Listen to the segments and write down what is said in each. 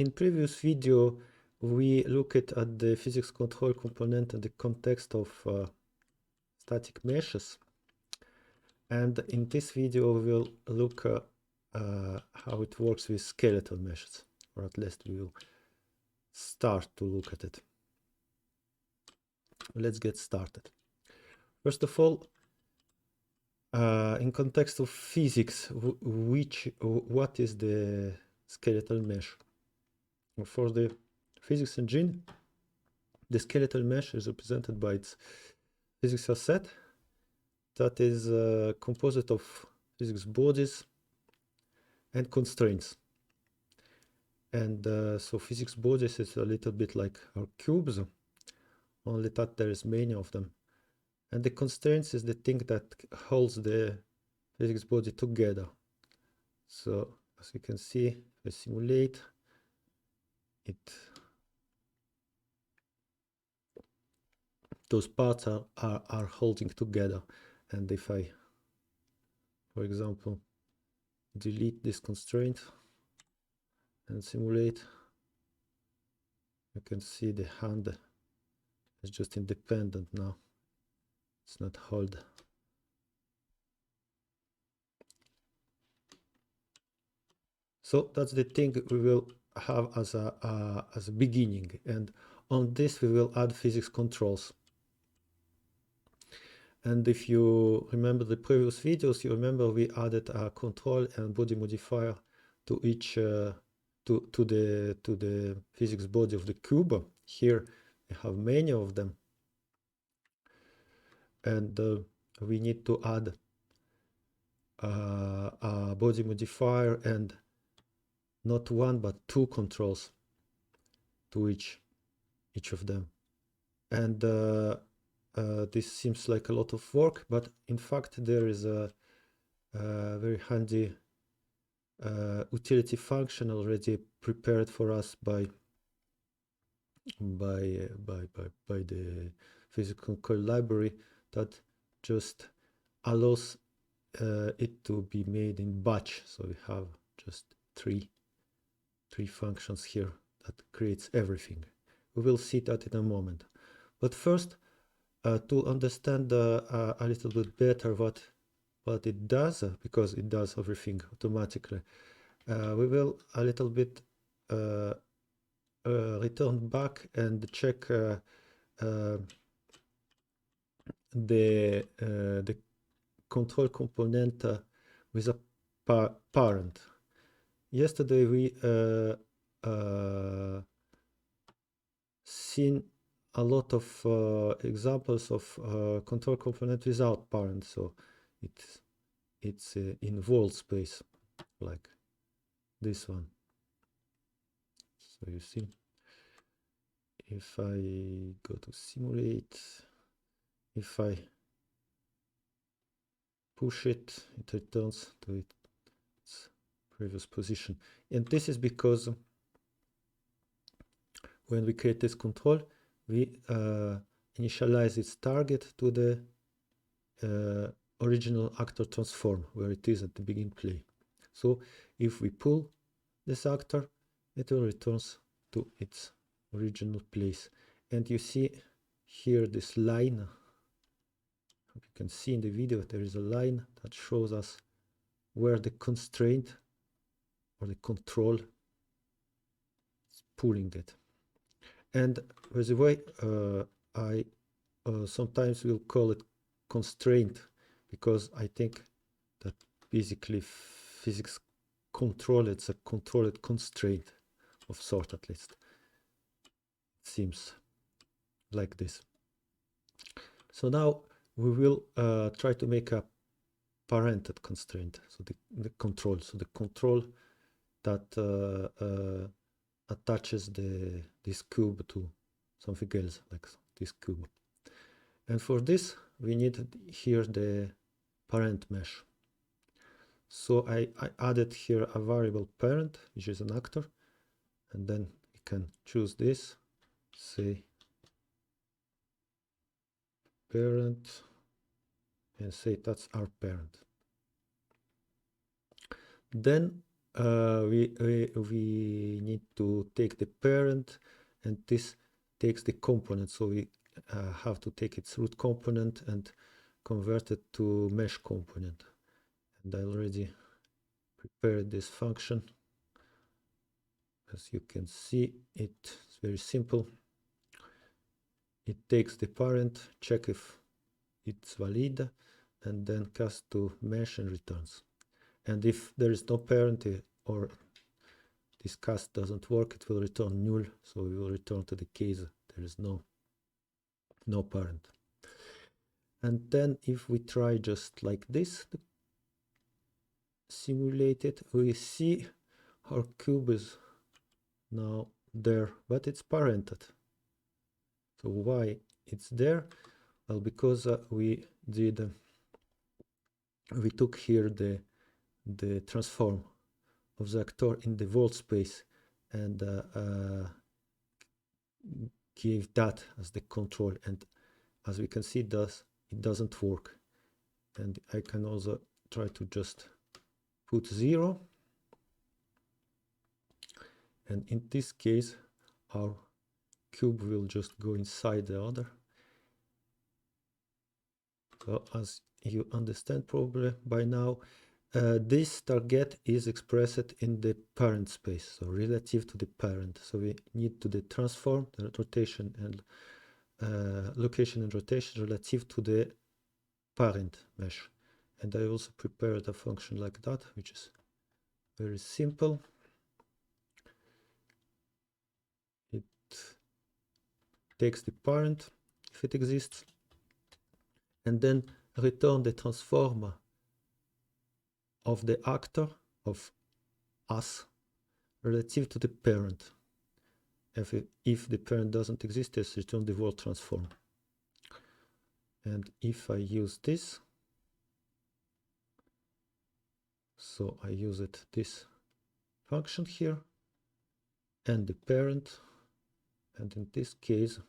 In previous video, we looked at the physics control component in the context of static meshes. And in this video, we will look how it works with skeletal meshes, or at least we will start to look at it. Let's get started. First of all, in context of physics, what is the skeletal mesh? For the physics engine, the skeletal mesh is represented by its physics set that is composed of physics bodies and constraints. And so physics bodies is a little bit like our cubes, only that there is many of them. And the constraints is the thing that holds the physics body together. So as you can see, if I simulate it, those parts are holding together. And if I, for example, delete this constraint and simulate, you can see the hand is just independent now. It's not held. So that's the thing we will have as a beginning, and on this we will add physics controls. And if you remember the previous videos, you remember we added a control and body modifier to each to the physics body of the cube. Here we have many of them, and we need to add a body modifier and not one but two controls to each of them. And this seems like a lot of work, but in fact there is a very handy utility function already prepared for us by the physics control library that just allows it to be made in batch. So we have just three functions here that creates everything. We will see that in a moment. But first, to understand a little bit better what it does, because it does everything automatically, we will a little bit return back and check the control component with a parent. Yesterday we seen a lot of examples of control component without parent, so it's in wall space like this one. So you see, if I go to simulate, if I push it, it returns to its previous position. And this is because when we create this control, we initialize its target to the original actor transform where it is at the begin play. So if we pull this actor, it will returns to its original place. And you see here this line. You can see in the video there is a line that shows us where the constraint or the control is pulling it. And by the way, I sometimes will call it constraint because I think that basically physics control, it's a controlled constraint of sort, at least. It seems like this. So now we will try to make a parented constraint, so the control, so the control that attaches this cube to something else, like this cube. And for this, we need here the parent mesh. So I added here a variable parent, which is an actor, and then we can choose this, say parent, and say that's our parent. Then we need to take the parent, and this takes the component. So we have to take its root component and convert it to mesh component. And I already prepared this function. As you can see, it's very simple. It takes the parent, check if it's valid, and then casts to mesh and returns. And if there is no parent or this cast doesn't work, it will return null. So we will return to the case there is no parent. And then if we try just like this, simulate it, we see our cube is now there, but it's parented. So why it's there? Well, because we took here the transform of the actor in the vault space and gave that as the control, and as we can see it doesn't work. And I can also try to just put 0, and in this case our cube will just go inside the other. So as you understand probably by now, this target is expressed in the parent space, so relative to the parent. So we need to transform the rotation and location and rotation relative to the parent mesh. And I also prepared a function like that, which is very simple. It takes the parent if it exists, and then return the transform of the actor of us relative to the parent. If the parent doesn't exist, just return the vault transform. And if I use this, so I use this function here and the parent, and in this case you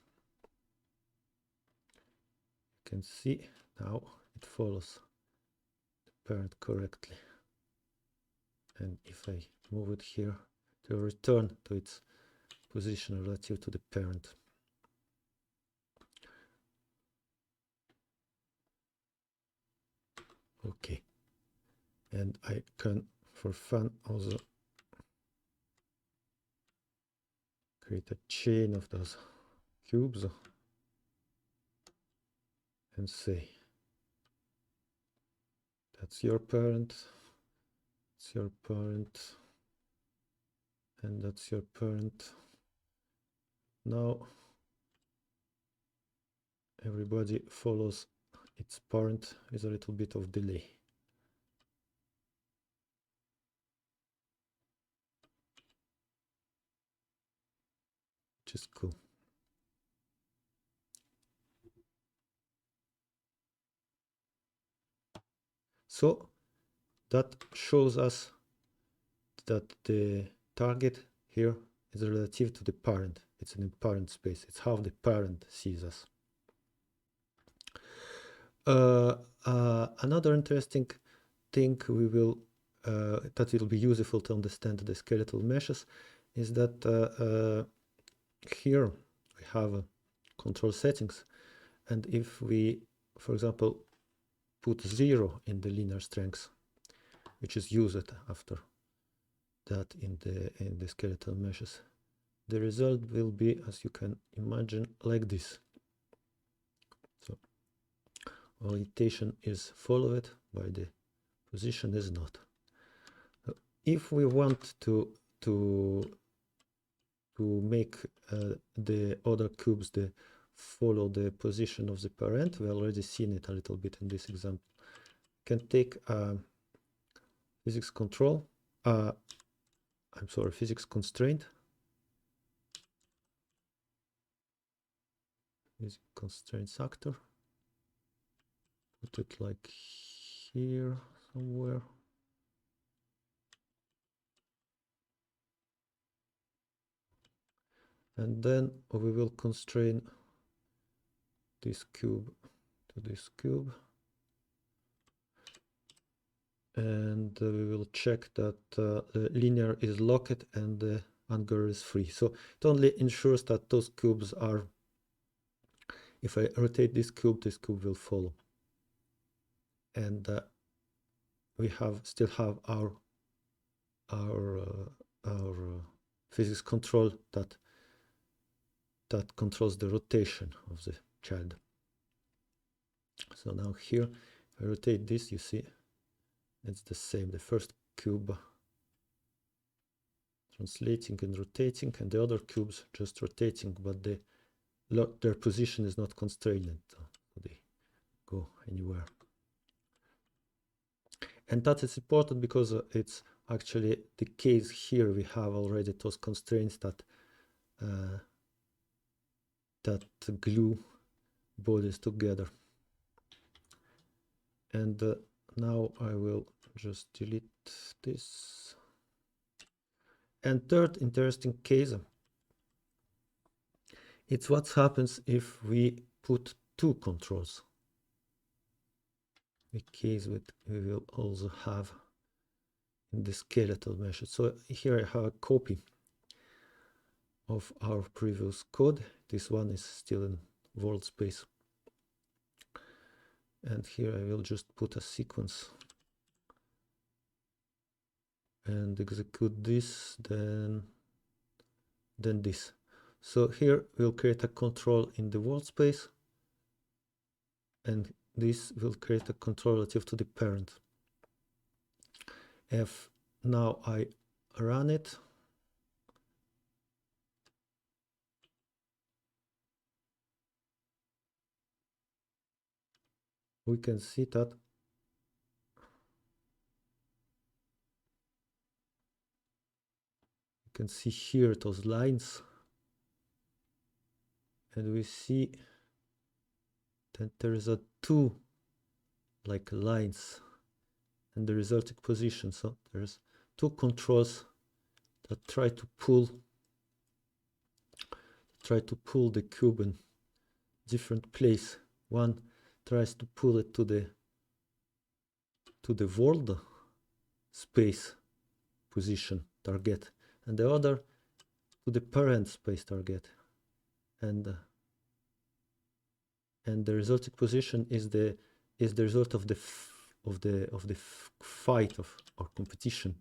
can see now it follows the parent correctly. And if I move it here, to return to its position relative to the parent. Okay, and I can, for fun, also create a chain of those cubes and say that's your parent, it's your parent, and that's your parent. Now everybody follows its parent with a little bit of delay. Which is cool. So that shows us that the target here is relative to the parent. It's in the parent space. It's how the parent sees us. Another interesting thing we will that will be useful to understand the skeletal meshes is that here we have control settings, and if we, for example, put 0 in the linear strength, which is used after that in the skeletal meshes, the result will be, as you can imagine, like this. So orientation is followed by the position is not. If we want to make the other cubes follow the position of the parent, we already seen it a little bit in this example. Can take physics control, I'm sorry, physics constraint, physics constraints actor, put it like here somewhere. And then we will constrain this cube to this cube. and we will check that the linear is locked and the angular is free. So it only ensures that those cubes are, if I rotate this cube will follow. And we still have our physics control that controls the rotation of the child. So now here, if I rotate this, you see it's the same. The first cube translating and rotating, and the other cubes just rotating, but their position is not constrained, so they go anywhere. And that is important because it's actually the case here. We have already those constraints that glue bodies together. And now I will just delete this. And third interesting case, it's what happens if we put two controls. The case we will also have in the skeletal method. So here I have a copy of our previous code. This one is still in world space. And here I will just put a sequence and execute this, then this. So here we'll create a control in the world space, and this will create a control relative to the parent. If now I run it, we can see that you can see here those lines, and we see that there is a two like lines and the resulting position. So there's two controls that try to pull the cube in different place. One tries to pull it to the world space position target, and the other to the parent space target, and the resulting position is the result of the fight or competition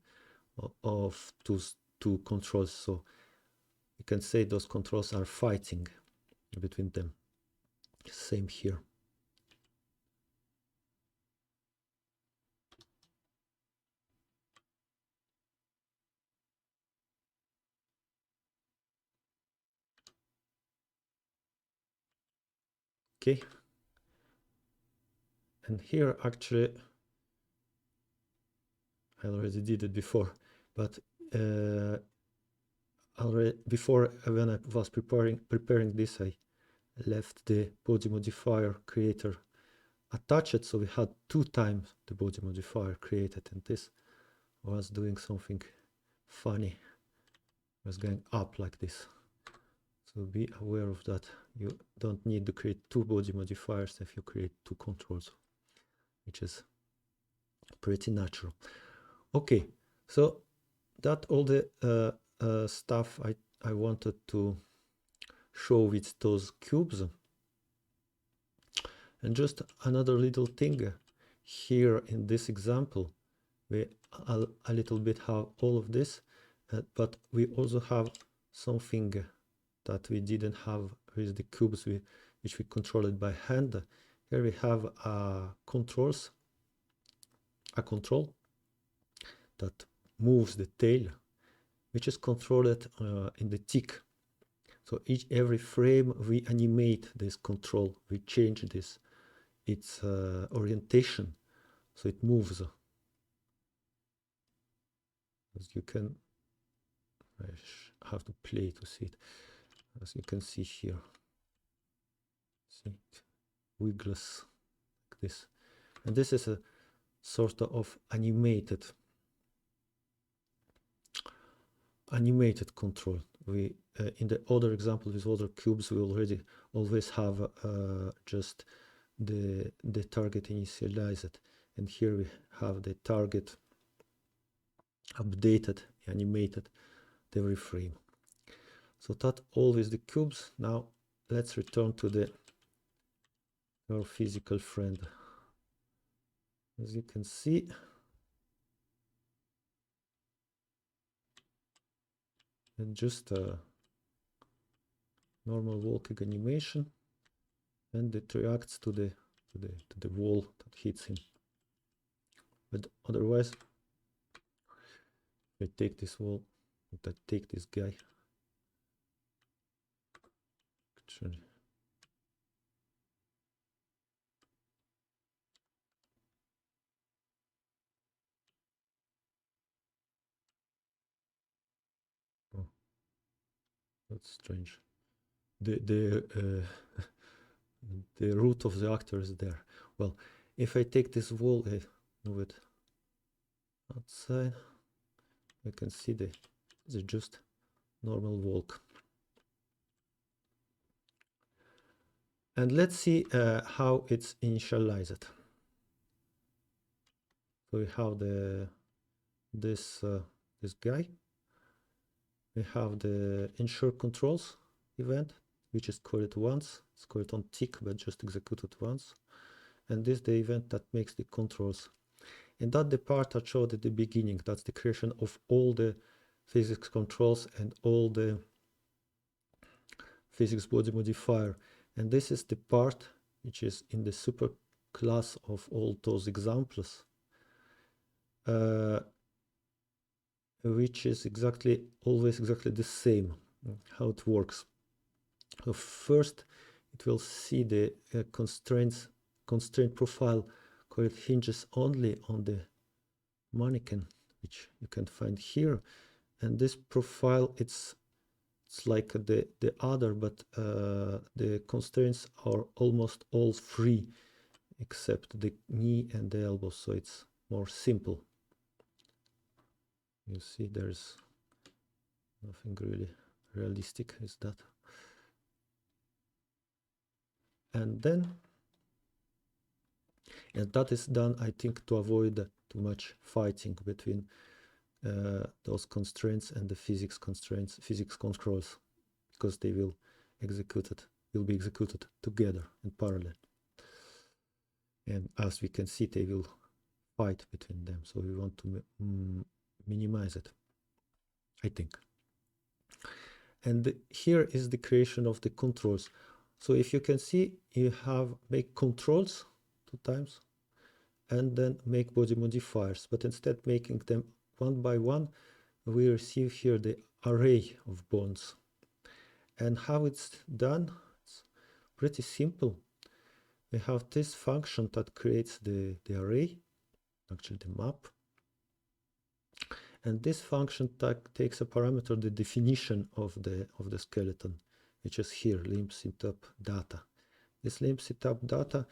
of those two controls. So you can say those controls are fighting between them. Same here. Okay. And here actually I already did it before, but already before, when I was preparing this, I left the body modifier creator attached, so we had 2 times the body modifier created, and this was doing something funny. It was going up like this. So be aware of that. You don't need to create 2 body modifiers if you create 2 controls, which is pretty natural. Okay, so that all the stuff I wanted to show with those cubes. And just another little thing here in this example, we a little bit have all of this, but we also have something that we didn't have with the cubes which we controlled by hand. Here we have a control that moves the tail, which is controlled in the tick. So every frame we animate this control, we change its orientation, so it moves. As you can, I have to play to see it. As you can see here, see it wiggles like this, and this is a sort of animated control. We in the other example with other cubes, we always have just the target initialized, and here we have the target updated, animated every frame. So that all with the cubes. Now let's return to our physical friend. As you can see, it's just a normal walking animation, and it reacts to the wall that hits him. But otherwise, I take this wall, I take this guy. Actually, oh, that's strange. The root of the actor is there. Well, if I take this wall, I move it outside, I can see the just normal walk. And let's see how it's initialized. So we have this guy. We have the ensure controls event, which is called once. It's called on tick, but just executed once. And this is the event that makes the controls. And that's the part I showed at the beginning. That's the creation of all the physics controls and all the physics body modifier. And this is the part which is in the super class of all those examples, which is always exactly the same, how it works. So first, it will see the constraint profile called hinges only on the mannequin, which you can find here. And this profile, it's like the other, but the constraints are almost all free except the knee and the elbow, so it's more simple. You see, there's nothing really realistic is that. And that is done, I think, to avoid too much fighting between those constraints and the physics controls, because they will be executed together in parallel. And as we can see, they will fight between them. So we want to minimize it, I think. And here is the creation of the controls. So if you can see, you make controls 2 times and then make body modifiers, but instead making them one by one, we receive here the array of bonds. And how it's done, it's pretty simple. We have this function that creates the array, actually the map. And this function takes a parameter, the definition of the skeleton, which is here, limb setup data. This limb setup data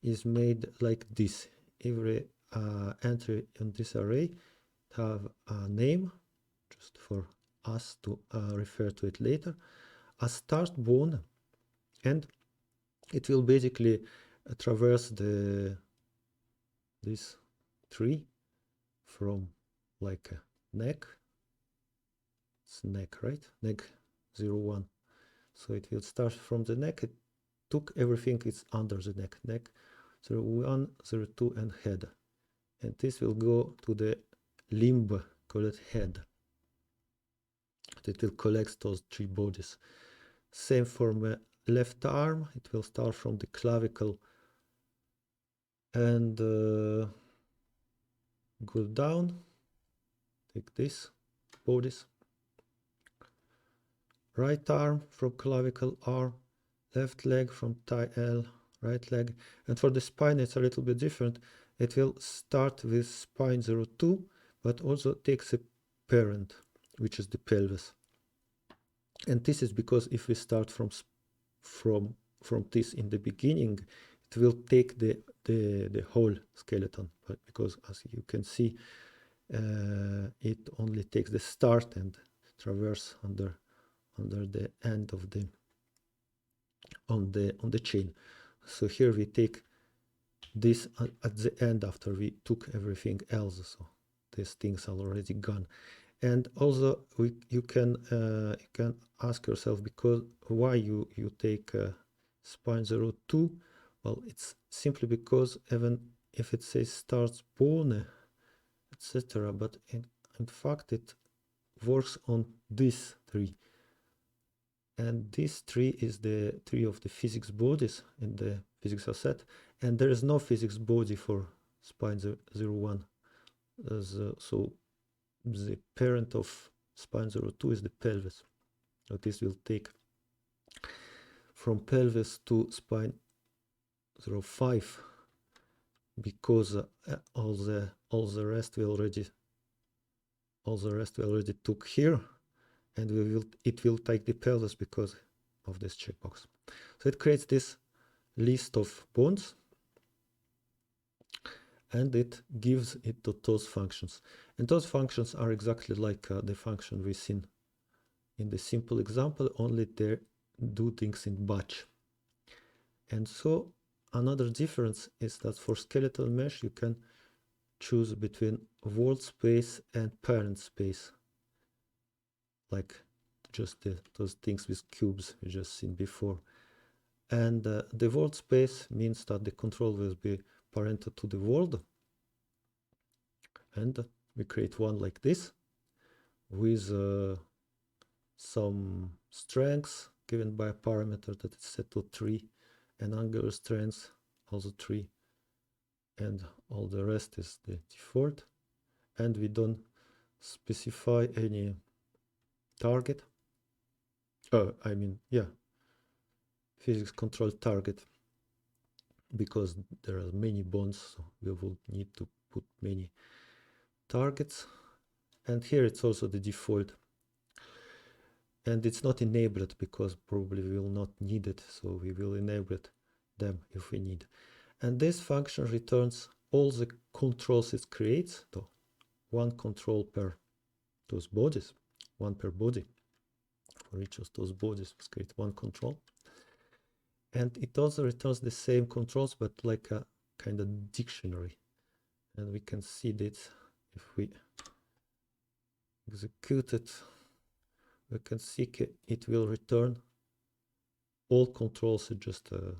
is made like this. Every entry in this array have a name, just for us to refer to it later, a start bone, and it will basically traverse this tree from like a neck. It's neck, right? Neck 01. So it will start from the neck. It took everything it's under the neck. Neck 01, 02, and head. And this will go to the limb, call it head. It will collect those 3 bodies. Same for my left arm. It will start from the clavicle and go down. Take this bodies. Right arm from clavicle R, left leg from thigh L, right leg. And for the spine, it's a little bit different. It will start with spine 02, but also takes a parent, which is the pelvis. And this is because if we start from this in the beginning, it will take the whole skeleton. But because, as you can see, it only takes the start and traverse under the end of the on the chain. So here we take this at the end after we took everything else, so these things are already gone. And also you can ask yourself, because why you take spine 02? Well, it's simply because even if it says starts bone, etc., but in fact it works on this tree, and this tree is the tree of the physics bodies in the physics set, and there is no physics body for spine 01. So the parent of spine 02 is the pelvis. So this will take from pelvis to spine 05, because all the rest we already took here, and it will take the pelvis because of this checkbox. So it creates this list of bonds, and it gives it to those functions. And those functions are exactly like the function we've seen in the simple example, only they do things in batch. And so another difference is that for skeletal mesh you can choose between world space and parent space, like just those things with cubes we just seen before. And the world space means that the control will be parental to the world, and we create one like this with some strengths given by a parameter that is set to 3, and angular strength also 3, and all the rest is the default, and we don't specify any target. Physics control target, because there are many bonds, so we will need to put many targets. And here it's also the default, and it's not enabled because probably we will not need it, so we will enable them if we need. And this function returns all the controls it creates, so one control per those bodies, one per body. For each of those bodies we create one control, and it also returns the same controls but like a kind of dictionary. And we can see that if we execute it, we can see it will return all controls, just a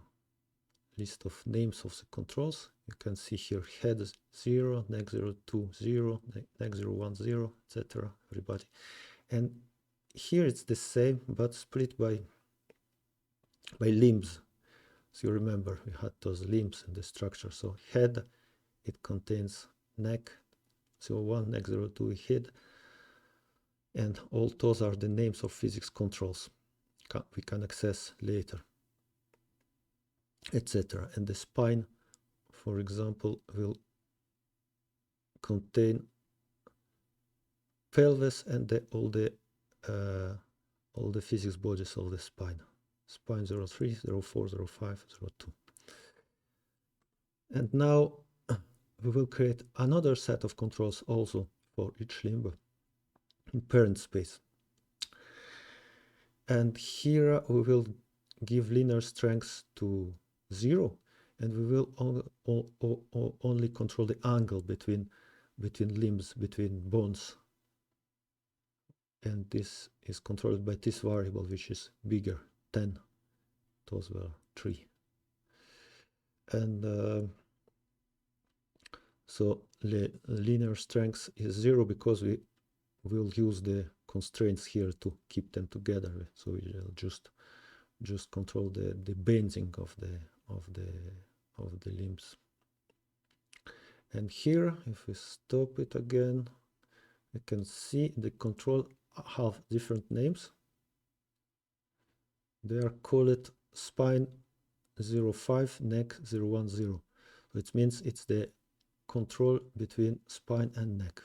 list of names of the controls. You can see here head 0, neck 02 0, neck 01 0, etc. everybody. And here it's the same but split by limbs. So you remember we had those limbs in the structure. So head, it contains neck 01, neck 02 head, and all those are the names of physics controls we can access later, etc. And the spine, for example, will contain pelvis and all the physics bodies of the spine. Spine 03, 04, 05, 02. And now we will create another set of controls also for each limb in parent space. And here we will give linear strengths to 0, and we will only control the angle between limbs, between bones. And this is controlled by this variable, which is bigger, 10. Those were 3. And so the linear strength is 0 because we will use the constraints here to keep them together. So we will just control the bending of the limbs. And here, if we stop it again, we can see the control have different names. They are called spine 05, neck 010. So it means it's the control between spine and neck,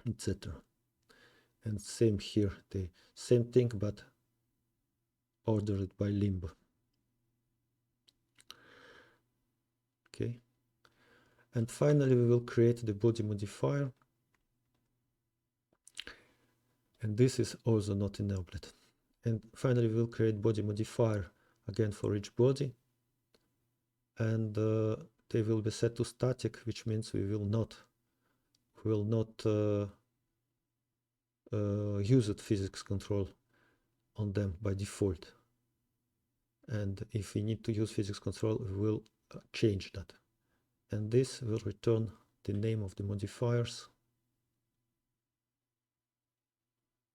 etc. And same here, the same thing but ordered by limb. Okay. And finally we will create the body modifier. And this is also not enabled. And finally we will create body modifier again for each body. And they will be set to static, which means we will not use it physics control on them by default. And if we need to use physics control, we will change that. And this will return the name of the modifiers,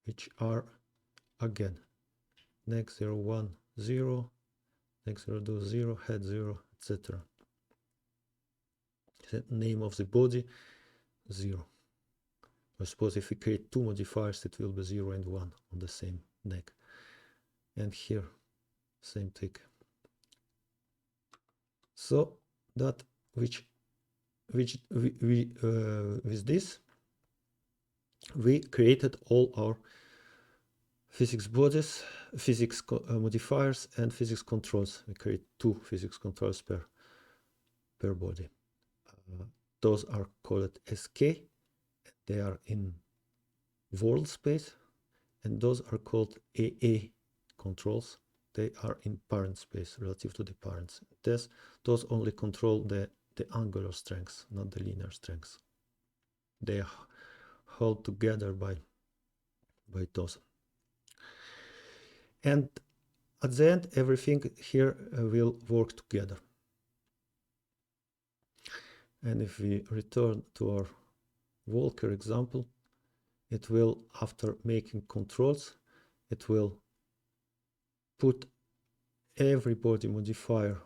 which are again next 0, 1, 0, next 0, 2, 0, head 0, etc. The name of the body 0. I suppose if we create two modifiers, it will be 0 and 1 on the same neck. And here, same trick. So that with this, we created all our physics bodies, physics modifiers, and physics controls. We create two physics controls per body. Those are called SK. They are in world space, and those are called AA controls. They are in parent space relative to the parents. Those only control the angular strengths, not the linear strengths. They are held together by those. And at the end, everything here will work together. And if we return to our Walker example, it will, after making controls, it will put every body modifier,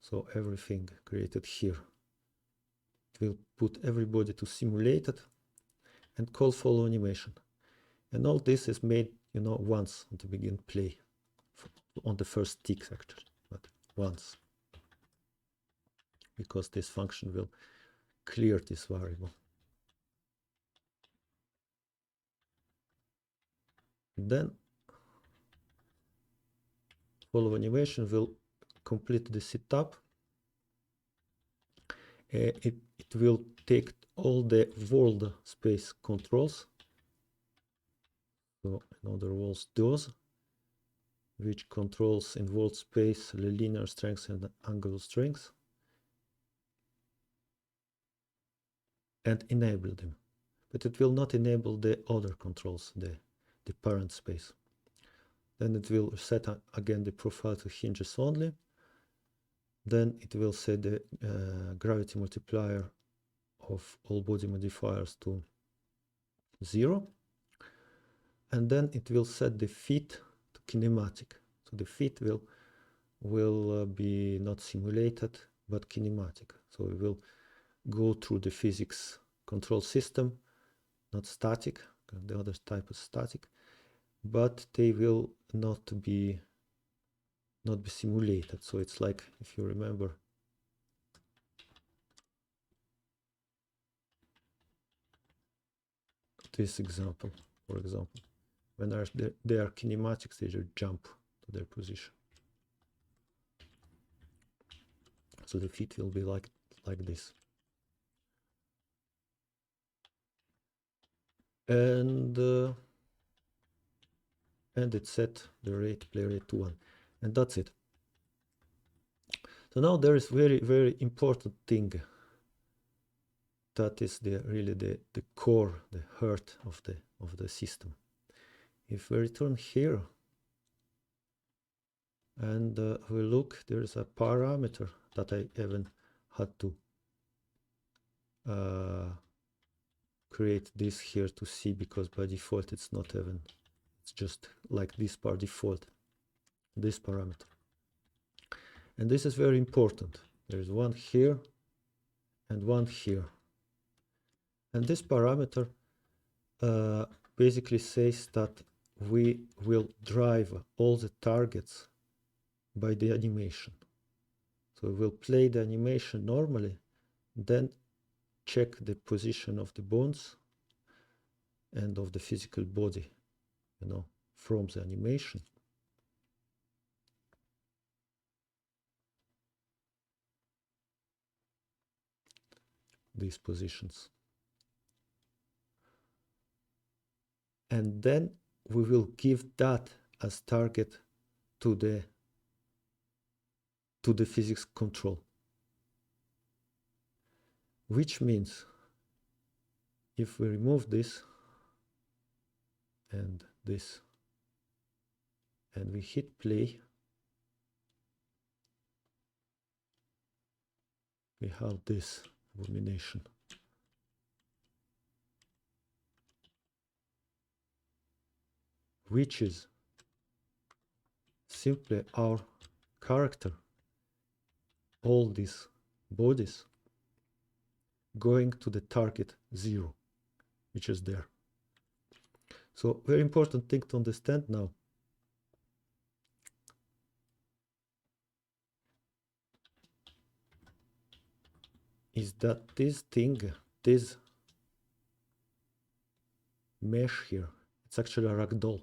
so everything created here, it will put everybody to simulated and call follow animation. And all this is made, once on the begin play, on the first tick actually, but once, because this function will clear this variable. Then follow animation will complete the setup. It will take all the world space controls. So in other words, those which controls in world space the linear strengths and the angular strengths, and enable them. But it will not enable the other controls, the parent space. Then it will set again the profile to hinges only. Then it will set the gravity multiplier of all body modifiers to 0. And then it will set the fit to kinematic. So the fit will be not simulated, but kinematic. So we will go through the physics control system, not static, the other type is static, but they will not be simulated. So it's like, if you remember, this example, for example, when they are kinematics, they just jump to their position. So the fit will be like this. And it set the rate, play rate to 1. And that's it. So now there is very, very important thing. That is really the core, the heart of the system. If we return here and we look, there is a parameter that I even had to create this here to see, because by default it's not even, it's just like this by default, this parameter. And this is very important. There is one here and one here. And this parameter basically says that we will drive all the targets by the animation. So we will play the animation normally, then check the position of the bones and of the physical body, from the animation. These positions. And then we will give that as target to the physics control. which means if we remove this and this and we hit play, we have this abomination. Which is simply our character, all these bodies going to the target 0, which is there. So very important thing to understand now is that this thing, this mesh here, it's actually a ragdoll.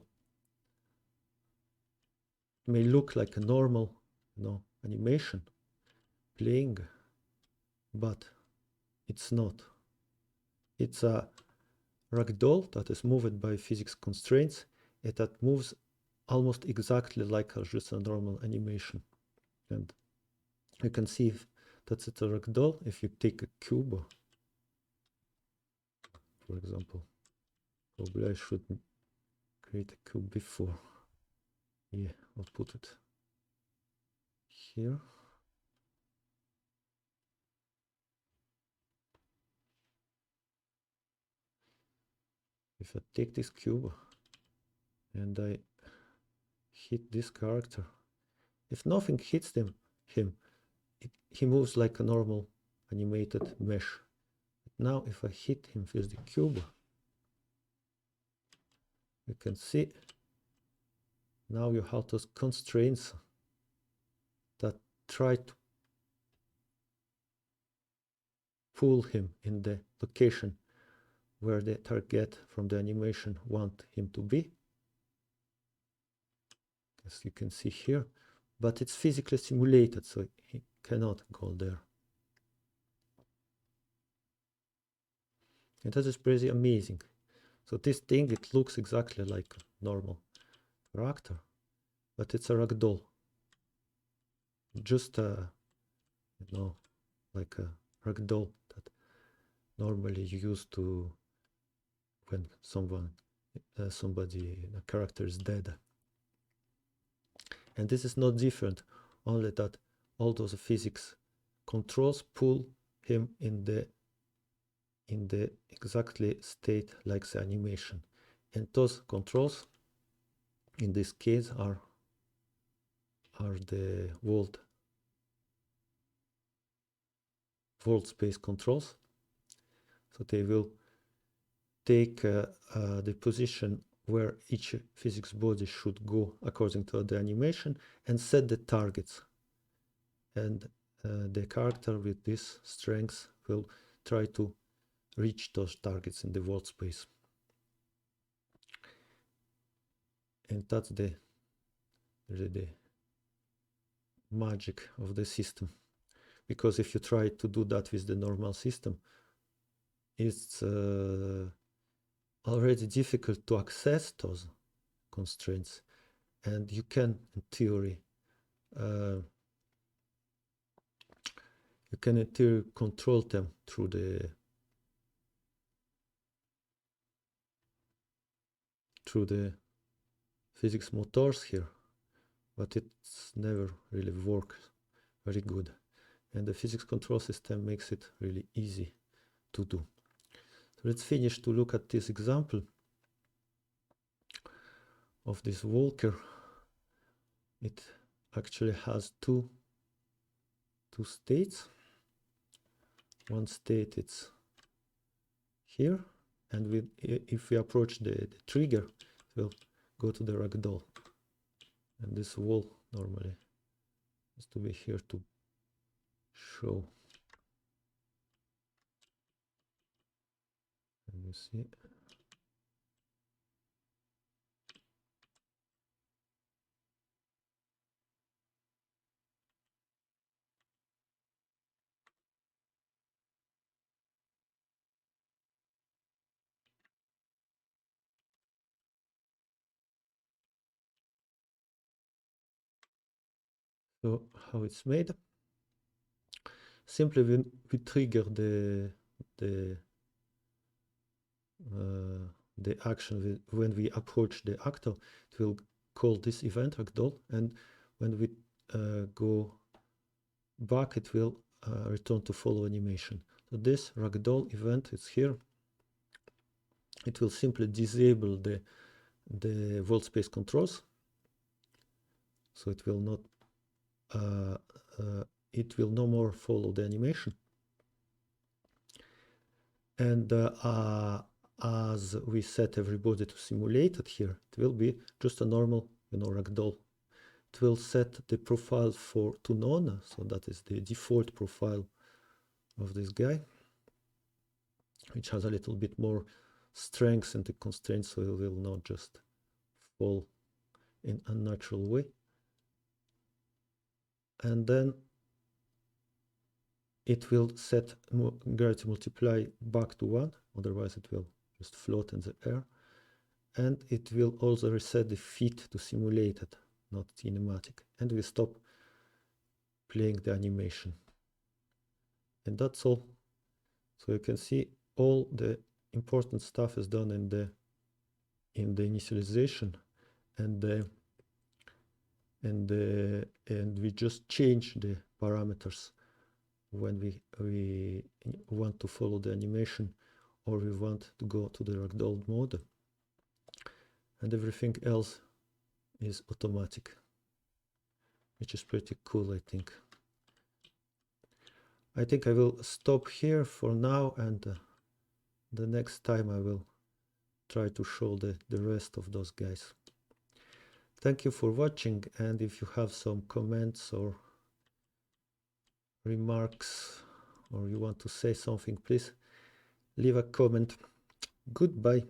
It may look like a normal, animation playing, but it's not. It's a ragdoll that is moved by physics constraints and that moves almost exactly like just a normal animation. And you can see that it's a ragdoll if you take a cube, for example. Probably I should create a cube before. Yeah, I'll put it here. If I take this cube and I hit this character, if nothing hits him, he moves like a normal animated mesh. But now if I hit him with the cube, you can see now you have those constraints that try to pull him in the location where the target from the animation want him to be, as you can see here, but it's physically simulated, so he cannot go there. And that is pretty amazing. So this thing, it looks exactly like a normal character, but it's a ragdoll. Just like a ragdoll that normally you use to when a character is dead. And this is not different, only that all those physics controls pull him in the exactly state like the animation. And those controls in this case are the world space controls. So they will take the position where each physics body should go according to the animation and set the targets. And the character with this strength will try to reach those targets in the world space. And that's the magic of the system. Because if you try to do that with the normal system, it's already difficult to access those constraints. And you can, in theory, control them through the physics motors here, but it's never really worked very good. And the physics control system makes it really easy to do. So let's finish to look at this example of this walker. It actually has two states. One state it's here, and if we approach the trigger, it will go to the ragdoll. And this wall normally has to be here to show. And you see. So how it's made? Simply we trigger the action when we approach the actor, it will call this event Ragdoll, and when we go back, it will return to follow animation. So this Ragdoll event is here. It will simply disable the world space controls, so it will not it will no more follow the animation. And as we set everybody to simulate it here, it will be just a normal, Ragdoll. It will set the profile to none, so that is the default profile of this guy, which has a little bit more strength and the constraints, so it will not just fall in a natural way. And then it will set gravity multiply back to 1, otherwise it will just float in the air. And it will also reset the fit to simulated, not kinematic. And we stop playing the animation. And that's all. So you can see all the important stuff is done in the initialization, and we just change the parameters when we want to follow the animation or we want to go to the Ragdoll mode, and everything else is automatic, which is pretty cool, I think. I think I will stop here for now, and the next time I will try to show the rest of those guys. Thank you for watching, and if you have some comments or remarks, or you want to say something, please leave a comment. Goodbye.